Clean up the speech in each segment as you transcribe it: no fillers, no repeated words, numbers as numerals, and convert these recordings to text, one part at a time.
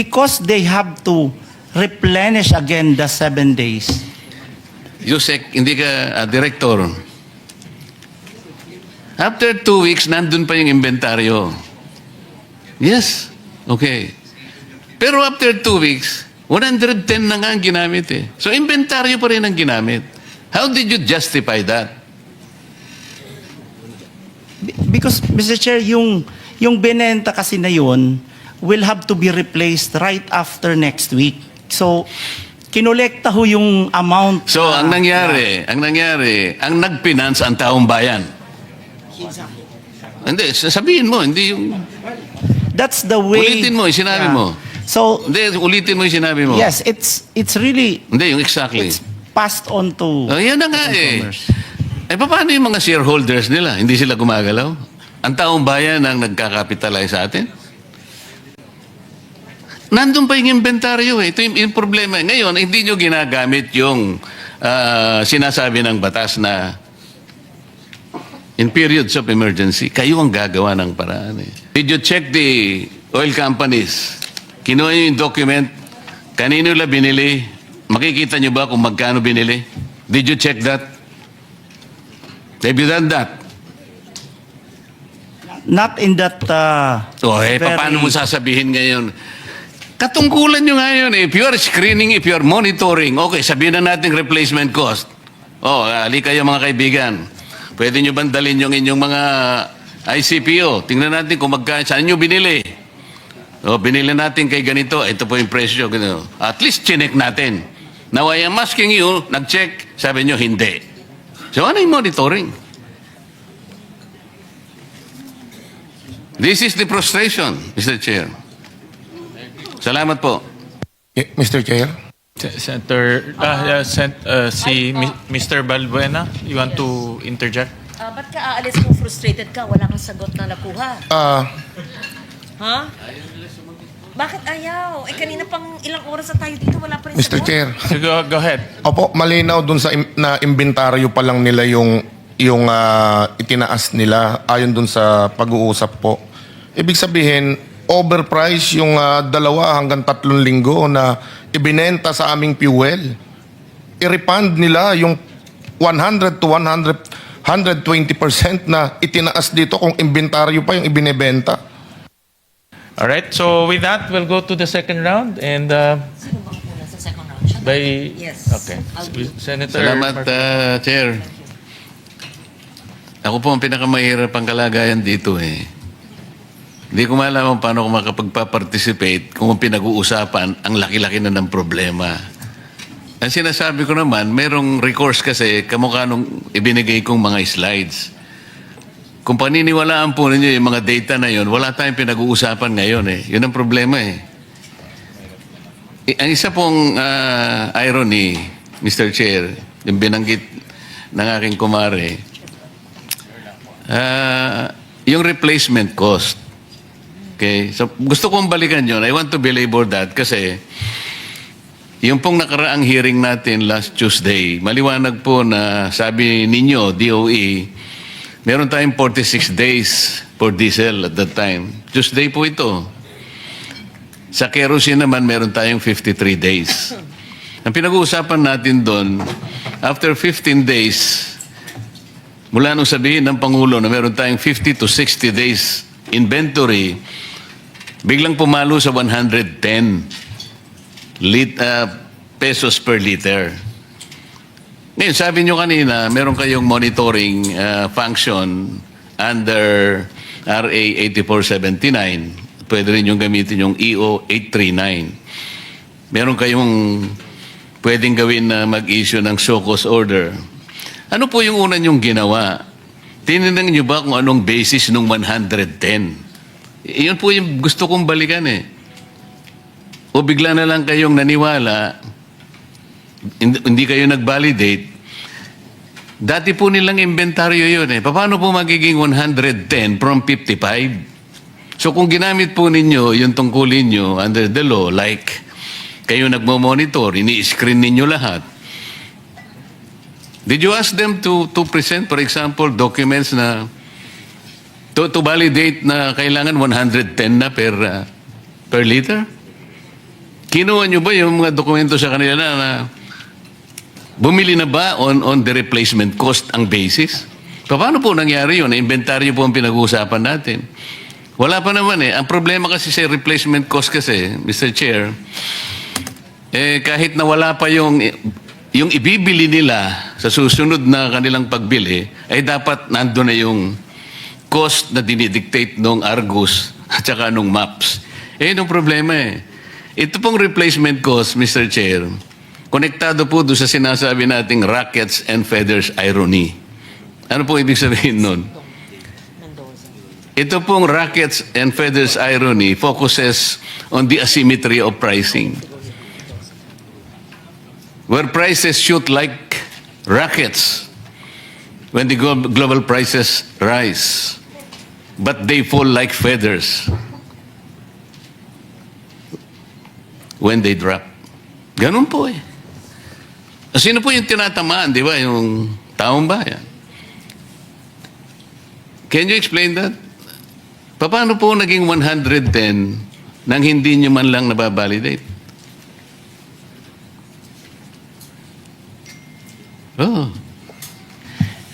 Because they have to replenish again the 7 days. Yusek, hindi ka director. After 2 weeks, nandun pa yung inventaryo. Yes. Okay. Pero after 2 weeks, 110 na nga ang ginamit eh. So inventaryo pa rin ang ginamit. How did you justify that? Because, Mr. Chair, yung binenta kasi na yun will have to be replaced right after next week. So, kinolekta ho yung amount. So, ang nangyari, ang nag-finance ang taong bayan. Hindi, sabihin mo, hindi yung... That's the way... Ulitin mo, yung sinabi mo. So, Hindi, ulitin mo yung sinabi mo. yes, it's really... Hindi, yung exactly. It's passed on to... Oh, yan na nga eh. consumers. Eh, paano yung mga shareholders nila? Hindi sila gumagalaw? Ang taong bayan ang nagkakapitalize sa atin? Nandun pa yung inventaryo eh. Ito yung problema. Ngayon, hindi nyo ginagamit yung sinasabi ng batas na in periods of emergency, kayo ang gagawa ng paraan eh. Did you check the oil companies? Kinuha nyo yung document, kanino nila binili? Makikita nyo ba kung magkano binili? Did you check that? Have you done that? Not in that... Paano mo sasabihin ngayon? Katungkulan nyo ngayon, if you are screening, if you are monitoring, okay, sabihin na natin replacement cost. Ali kayo mga kaibigan. Pwede nyo bang dalhin yung inyong mga ICPO? Tingnan natin kung saan nyo binili. Binili natin kay ganito, ito po yung presyo. Ganito. At least chinek natin. Now I am asking you, nag-check, sabi nyo hindi. So ano yung monitoring? This is the frustration, Mr. Chair. Salamat po. Mr. Chair? Senator, si Mr. Balbuena, you want to interject? Ba't ka aalis kung frustrated ka? Wala kang sagot na nakuha. Ha? Bakit ayaw? Kanina pang ilang oras na tayo dito, wala pa rin Mr. sagot. Chair? So go ahead. Opo, malinaw dun sa na inventaryo pa lang nila yung itinaas nila ayon dun sa pag-uusap po. Ibig sabihin, overpriced yung 2 hanggang 3 linggo na ibinenta sa aming fuel. I-refund nila yung 100 to 120% na itinaas dito kung inventaryo pa yung ibinebenta. All right. So with that, we'll go to the second round and Sino bang una sa second round? Siya by Yes. okay. I'll be. Senator Salamat, Chair. Ako po ang pinakamahirap ang kalagayan dito eh. Hindi ko malaman paano ko makapagpa-participate kung ang pinag-uusapan ang laki-laki na ng problema. Ang sinasabi ko naman, merong recourse kasi kamukha nung ibinigay kong mga slides. Kung paniniwalaan po ninyo yung mga data na yun, wala tayong pinag-uusapan ngayon eh. Yun ang problema eh. Ang isa pong irony, Mr. Chair, yung binanggit ng aking kumare, yung replacement cost. Okay? So, gusto kong balikan yun. I want to belabor that kasi yung pong nakaraang hearing natin last Tuesday, maliwanag po na sabi ninyo, DOE, meron tayong 46 days for diesel at that time. Tuesday po ito. Sa kerosene naman, meron tayong 53 days. Ang pinag-uusapan natin doon, after 15 days, mula nung sabihin ng Pangulo na meron tayong 50 to 60 days inventory, biglang pumalo sa 110 pesos per liter. Ngayon, sabi nyo kanina, meron kayong monitoring function under RA 8479. Pwede rin yung gamitin yung EO 839. Meron kayong pwedeng gawin na mag-issue ng show cause order. Ano po yung una nyong ginawa? Tinignan nyo ba kung anong basis ng 110? Iyon po yung gusto kong balikan eh. O bigla na lang kayong naniwala, hindi kayo nag-validate, dati po nilang inventaryo yun eh. Paano po magiging 110 from 55? So kung ginamit po ninyo yung tungkulin nyo under the law, like kayo nagmo-monitor, ini-screen ninyo lahat, did you ask them to present, for example, documents na to validate na kailangan 110 na per liter? Kinuha nyo ba yung mga dokumento sa kanila na bumili na ba on the replacement cost ang basis? Paano po nangyari yun? Inventaryo po ang pinag-uusapan natin. Wala pa naman eh. Ang problema kasi sa replacement cost kasi, Mr. Chair, kahit na wala pa yung ibibili nila sa susunod na kanilang pagbili, ay dapat nando na yung cost na dinidictate nung Argus at saka nung MAPS. Yun ang problema eh. Ito pong replacement cost, Mr. Chair, konektado po doon sa sinasabi nating rackets and feathers irony. Ano po ibig sabihin nun? Ito pong rackets and feathers irony focuses on the asymmetry of pricing. Where prices shoot like rockets when the global prices rise, but they fall like feathers when they drop. Ganun po eh. Sino po yung tinatamaan, di ba? Yung taong bayan. Can you explain that? Paano po naging 110 nang hindi nyo man lang nababalidate? Oh.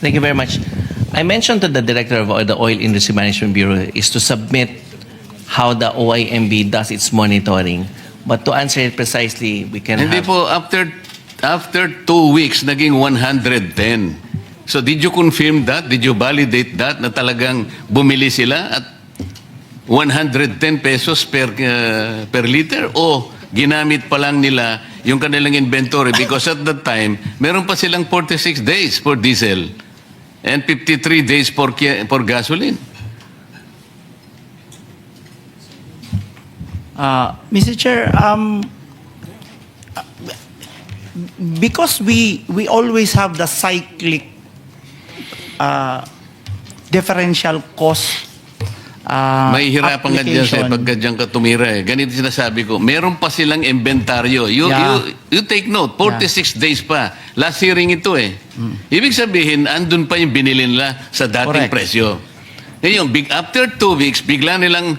Thank you very much. I mentioned to the director of the Oil Industry Management Bureau is to submit how the OIMB does its monitoring. But to answer it precisely, we can Hindi have... po, after 2 weeks, naging 110. So did you confirm that? Did you validate that na talagang bumili sila at 110 pesos per liter o ginamit pa lang nila yung kanilang inventory because at that time, meron pa silang 46 days for diesel and 53 days for gasoline. Mr. Chair, because we always have the cyclic differential cost Mahihirapan nga dyan sa application. pagka dyan ka tumira eh. Ganito sinasabi ko, meron pa silang inventaryo. You take note, 46 days pa. Last hearing ito eh. Ibig sabihin, andun pa yung binili nila sa dating Correct. presyo. Ngayon, after 2 weeks, bigla nilang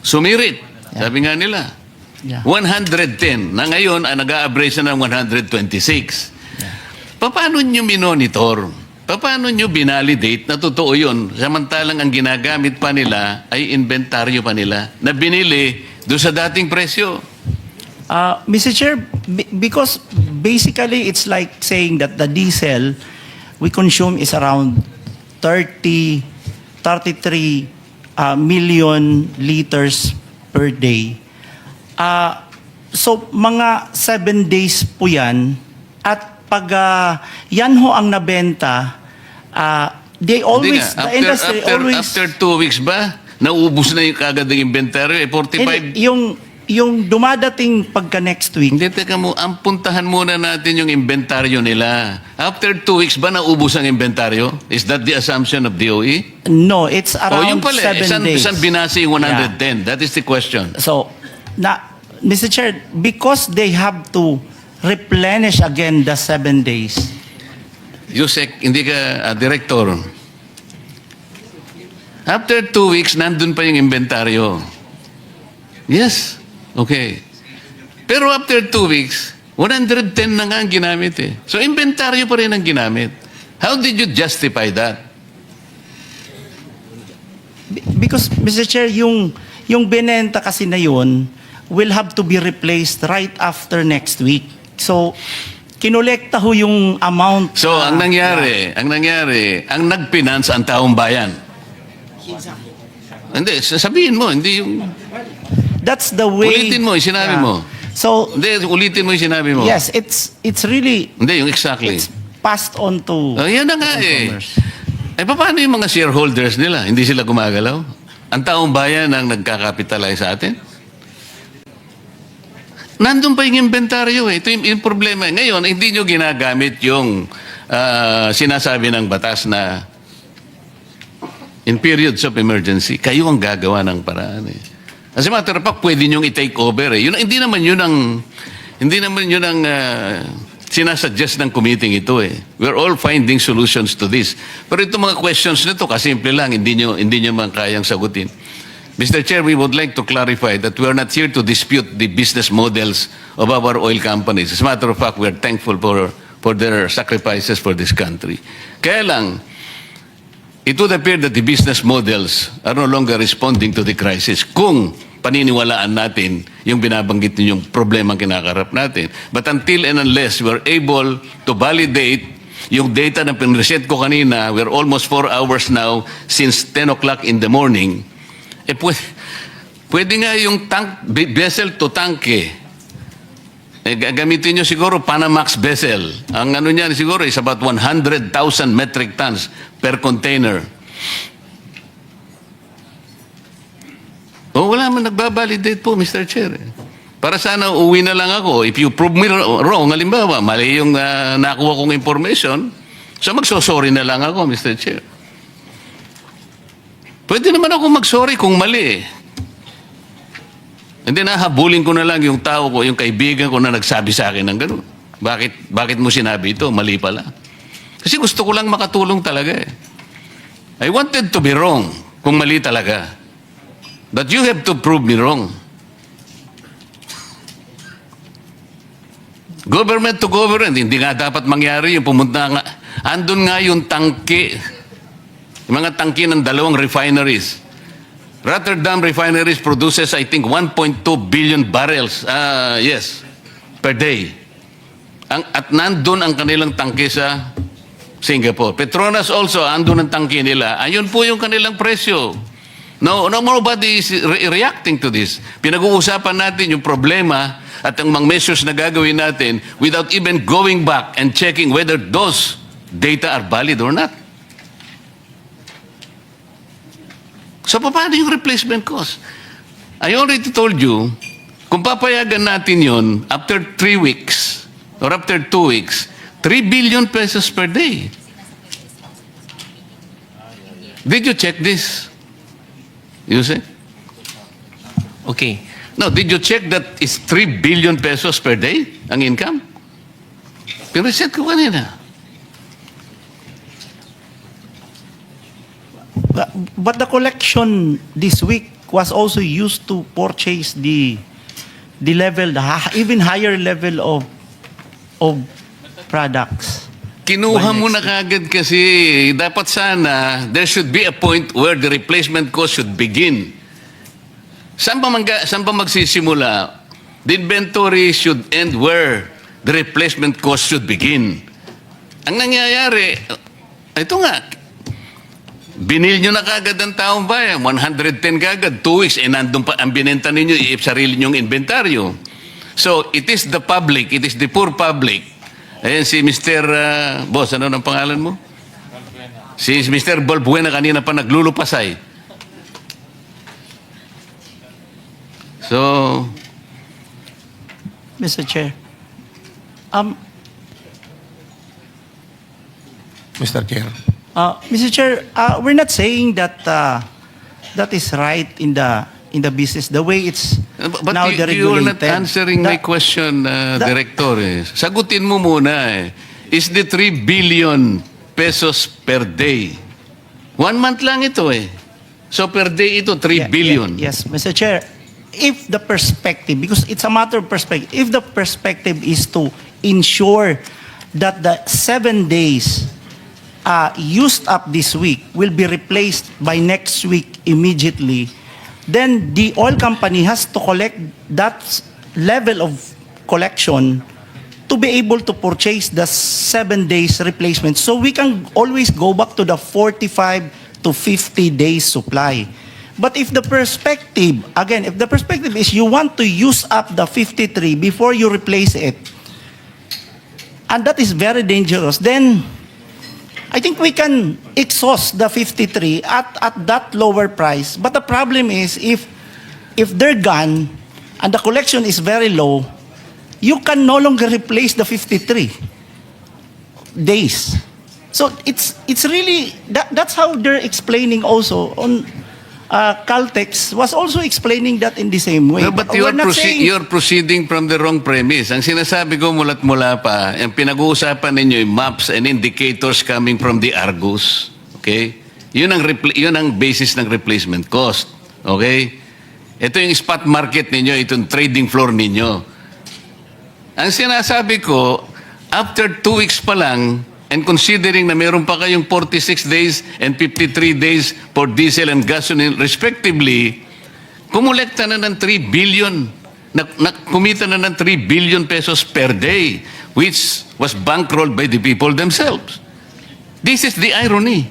sumirit. Sabi nga nila. Yeah. 110. Na ngayon, nag-a-average na ng 126. Paano nyo minonitor? Paano nyo binalidate na totoo yun? Samantalang ang ginagamit pa nila ay inventaryo pa nila na binili doon sa dating presyo. Mr. Chair, because basically it's like saying that the diesel we consume is around 33 million liters per day. So mga 7 days po yan at pag yan ho ang nabenta, they always, Hindi nga. the industry always... After 2 weeks ba, naubos na yung kagad ng inventaryo? 45... Hindi, yung dumadating pagka next week, Hindi, teka mo, ang puntahan muna natin yung inventaryo nila. After 2 weeks ba naubos ang inventaryo? Is that the assumption of DOE? no, it's around Yung pala, 7 days. Saan binasa yung 110? That is the question. So, Mr. Chair, because they have to replenish again the 7 days. Yusek, hindi ka director. After 2 weeks, nandun pa yung inventaryo. Yes. Okay. Pero after 2 weeks, 110 na nga ang ginamit eh. So, inventaryo pa rin ang ginamit. How did you justify that? Because, Mr. Chair, yung binenta kasi na yun will have to be replaced right after next week. So, kinolekta ho yung amount. So, ang nangyari, ang nag-finance ang taong bayan. Hindi, sabihin mo, hindi yung... That's the way... Ulitin mo, yung sinabi mo. So, Hindi, ulitin mo yung sinabi mo. yes, it's really... Hindi, yung exactly. It's passed on to... Oh, yan na nga eh. consumers. Paano yung mga shareholders nila? Hindi sila gumagalaw? Ang taong bayan ang nagkakapitalize sa atin? Nandun pa yung inventaryo eh. Ito yung problema. Ngayon, hindi nyo ginagamit yung sinasabi ng batas na in periods of emergency, kayo ang gagawa ng paraan eh. As a matter of fact, pwede nyo i-take over eh. Hindi naman yun ang sinasuggest ng committee ito eh. We're all finding solutions to this. Pero itong mga questions nito, kasimple lang, hindi nyo man kayang sagutin. Mr. Chair, we would like to clarify that we are not here to dispute the business models of our oil companies. As a matter of fact, we are thankful for their sacrifices for this country. Kaya lang, it would appear that the business models are no longer responding to the crisis kung paniniwalaan natin yung binabanggit ninyong problema kinakarap natin. But until and unless we are able to validate yung data na pinreset ko kanina, we're almost 4 hours now since 10 o'clock in the morning, pwede nga yung vessel to tanke. Gamitin nyo siguro Panamax vessel. Ang ano niyan siguro is about 100,000 metric tons per container. Wala man nagbabalidate po, Mr. Chair. Para sana uwi na lang ako. If you prove me wrong, halimbawa, mali yung nakuha kong information, so magsosorry na lang ako, Mr. Chair. Pwede naman ako magsorry kung mali. Hindi na, habulin ko na lang yung tao ko, yung kaibigan ko na nagsabi sa akin ng gano'n. Bakit mo sinabi ito? Mali pala. Kasi gusto ko lang makatulong talaga eh. I wanted to be wrong kung mali talaga. But you have to prove me wrong. Government to government, hindi nga dapat mangyari yung pumunta nga. Andun nga yung tangke, yung mga tangke ng 2 refineries. Rotterdam refineries produces, I think, 1.2 billion barrels, per day. At nandun ang kanilang tangke sa Singapore. Petronas also, andun ang tangke nila. Ayun po yung kanilang presyo. Nobody is reacting to this. Pinag-uusapan natin yung problema at ang mga measures na gagawin natin without even going back and checking whether those data are valid or not. So, paano yung replacement cost? I already told you, kung papayagan natin yon after 3 weeks or after 2 weeks, 3 billion pesos per day. Did you check this? You say? Okay. No, did you check that it's 3 billion pesos per day ang income? Pireset ko kanina. But the collection this week was also used to purchase the level, even higher level of products. Kinuha mo na kagad kasi dapat sana there should be a point where the replacement cost should begin. Saan ba magsisimula? The inventory should end where the replacement cost should begin. Ang nangyayari, ito nga, binil nyo na kagad ang taong bayan, 110 kagad, 2 weeks, nandun pa ang binenta ninyo, sarili nyong inventaryo. So, it is the public, it is the poor public. Ayan si Mr. Boss, ano ang pangalan mo? Si Mr. Balbuena kanina pa naglulupasay. So, Mr. Chair, Mr. Chair. Mr. Chair, we're not saying that that is right in the business the way it's but now you are not deregulated. answering my question, Director. Sagutin mo muna eh. Is the 3 billion pesos per day? 1 month lang ito eh. So per day ito, 3 billion. Yes, Mr. Chair. If the perspective, because it's a matter of perspective, if the perspective is to ensure that the 7 days used up this week will be replaced by next week immediately, then the oil company has to collect that level of collection to be able to purchase the 7 days replacement. So we can always go back to the 45 to 50 days supply. But if the perspective, again, if the perspective is you want to use up the 53 before you replace it, and that is very dangerous, then I think we can exhaust the 53 at that lower price. But the problem is if they're gone and the collection is very low, you can no longer replace the 53 days. So it's really that's how they're explaining also on Caltex was also explaining that in the same way. No, but We're not saying- you're proceeding from the wrong premise. Ang sinasabi ko mulat mula pa, ang pinag-uusapan ninyo yung maps and indicators coming from the Argus. Okay? Yun ang basis ng replacement cost. Okay? Ito yung spot market ninyo, itong trading floor ninyo. Ang sinasabi ko, after 2 weeks pa lang, and considering na meron pa kayong 46 days and 53 days for diesel and gasoline respectively, kumulekta na ng 3 billion, kumita na ng 3 billion pesos per day, which was bankrolled by the people themselves. This is the irony.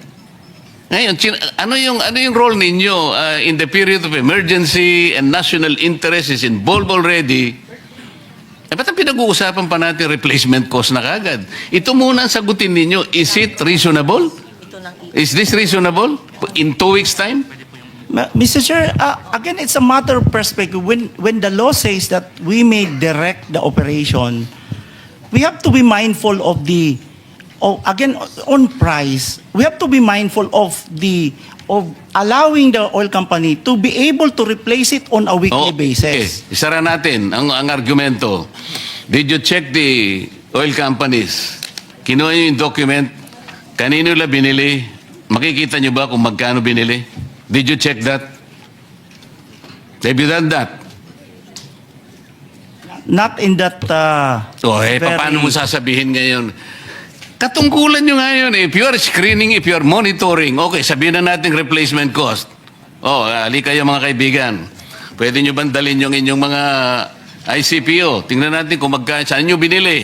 Ngayon, ano yung role ninyo in the period of emergency and national interest is involved already? Ba't ang pinag-uusapan pa natin replacement cost na kagad? Ito muna ang sagutin ninyo. Is it reasonable? Is this reasonable? In 2 weeks' time? Mr. Chair, again, it's a matter of perspective. When the law says that we may direct the operation, we have to be mindful of again, on price, we have to be mindful of allowing the oil company to be able to replace it on a weekly basis. Okay. Isara natin ang argumento. Did you check the oil companies? Kinuha nyo yung document. Kanino la binili? Makikita nyo ba kung magkano binili? Did you check that? Have you done that? Not in that Paano mo sasabihin ngayon? Katungkulan nyo ngayon, if you are screening, if you are monitoring, okay, sabihin na natin replacement cost. Ali kayo mga kaibigan. Pwede nyo bandalin yung inyong mga ICPO. Tingnan natin kung saan nyo binili.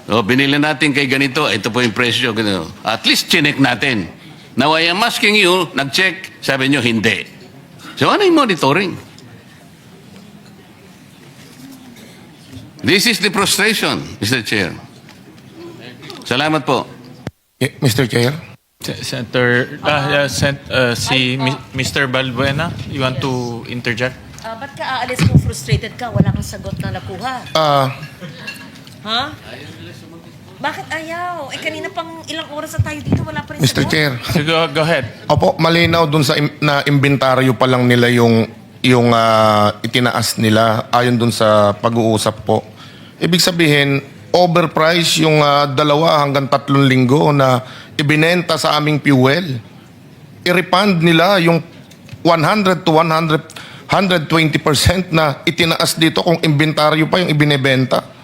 Binili natin kay ganito, ito po yung presyo. Ganito. At least chinek natin. Now I am asking you, nag-check, sabi nyo hindi. So ano yung monitoring? This is the frustration, Mr. Chair. Salamat po. Mr. Chair? Senator, Mr. Balbuena, you want to interject? Ba't ka aalis kung frustrated ka? Wala kang sagot na nakuha. Ha? Bakit ayaw? Kanina pang ilang oras na tayo dito, wala pa rin Mr. sagot. Chair. So go ahead. Opo, malinaw dun sa na inventaryo pa lang nila yung itinaas nila ayon dun sa pag-uusap po. Ibig sabihin, overprice yung 2 hanggang 3 linggo na ibinenta sa aming fuel. I-refund nila yung 100 to 120% na itinaas dito kung inventaryo pa yung ibinebenta.